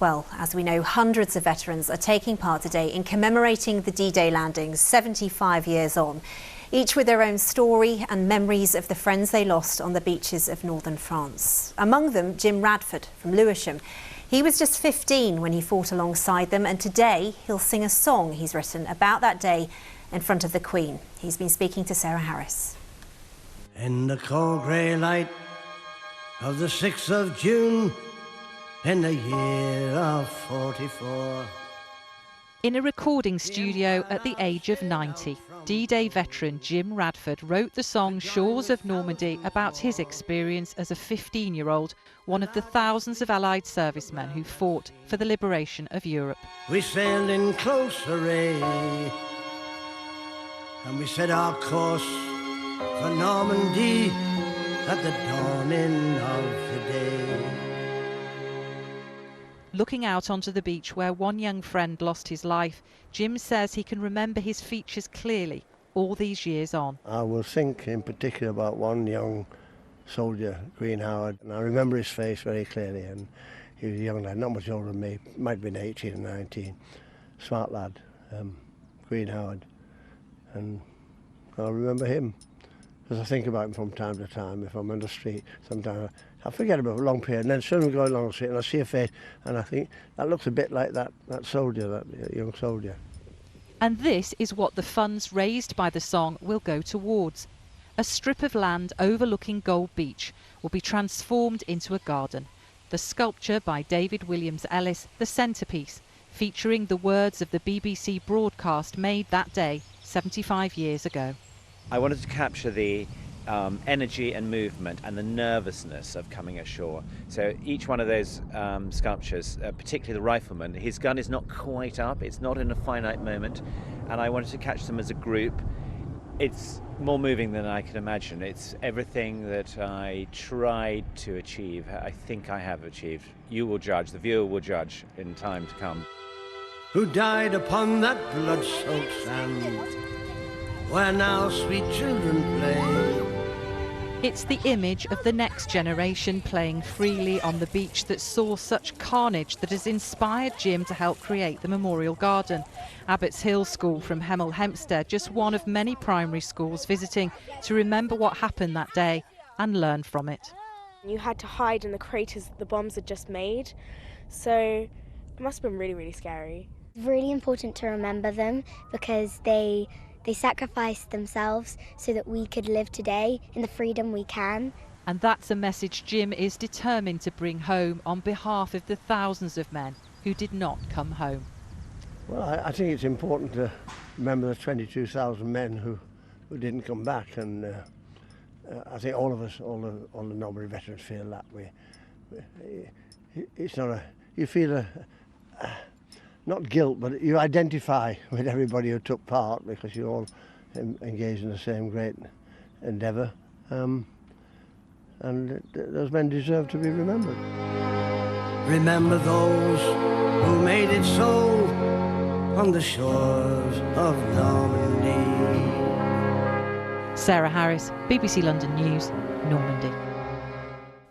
Well, as we know, hundreds of veterans are taking part today in commemorating the D-Day landings 75 years on, each with their own story and memories of the friends they lost on the beaches of northern France. Among them, Jim Radford from Lewisham. He was just 15 when he fought alongside them, and today he'll sing a song he's written about that day in front of the Queen. He's been speaking to Sarah Harris. In the cold grey light of the 6th of June, in the year of 44. In a recording studio at the age of 90, D-Day veteran Jim Radford wrote the song Shores of Normandy about his experience as a 15-year-old, one of the thousands of Allied servicemen who fought for the liberation of Europe. We sailed in close array, and we set our course for Normandy at the dawning of the day. Looking out onto the beach where one young friend lost his life, Jim says he can remember his features clearly all these years on. I will think in particular about one young soldier, Green Howard, and I remember his face very clearly. And he was a young lad, not much older than me, might have been 18 or 19, smart lad, Green Howard, and I remember him. Because I think about him from time to time. If I'm on the street, sometimes I forget about a long period, and then suddenly go along the street and I see a face, and I think that looks a bit like that soldier, that young soldier. And this is what the funds raised by the song will go towards. A strip of land overlooking Gold Beach will be transformed into a garden. The sculpture by David Williams Ellis, the centrepiece, featuring the words of the BBC broadcast made that day 75 years ago. I wanted to capture the energy and movement and the nervousness of coming ashore. So each one of those sculptures, particularly the rifleman, his gun is not quite up, it's not in a finite moment, and I wanted to catch them as a group. It's more moving than I can imagine. It's everything that I tried to achieve, I think I have achieved. You will judge, the viewer will judge in time to come. Who died upon that blood-soaked sand, where now sweet children play. It's the image of the next generation playing freely on the beach that saw such carnage that has inspired Jim to help create the memorial garden. Abbots Hill School from Hemel Hempstead, just one of many primary schools visiting to remember what happened that day and learn from it. You had to hide in the craters that the bombs had just made, so it must have been really, really scary. It's really important to remember them because they sacrificed themselves so that we could live today in the freedom we can. And that's a message Jim is determined to bring home on behalf of the thousands of men who did not come home. Well, I think it's important to remember the 22,000 men who didn't come back, and I think all of us, all the Normandy veterans feel that way. It's not you feel not guilt, but you identify with everybody who took part because you're all engaged in the same great endeavour, and those men deserve to be remembered. Remember those who made it so on the shores of Normandy. Sarah Harris, BBC London News, Normandy.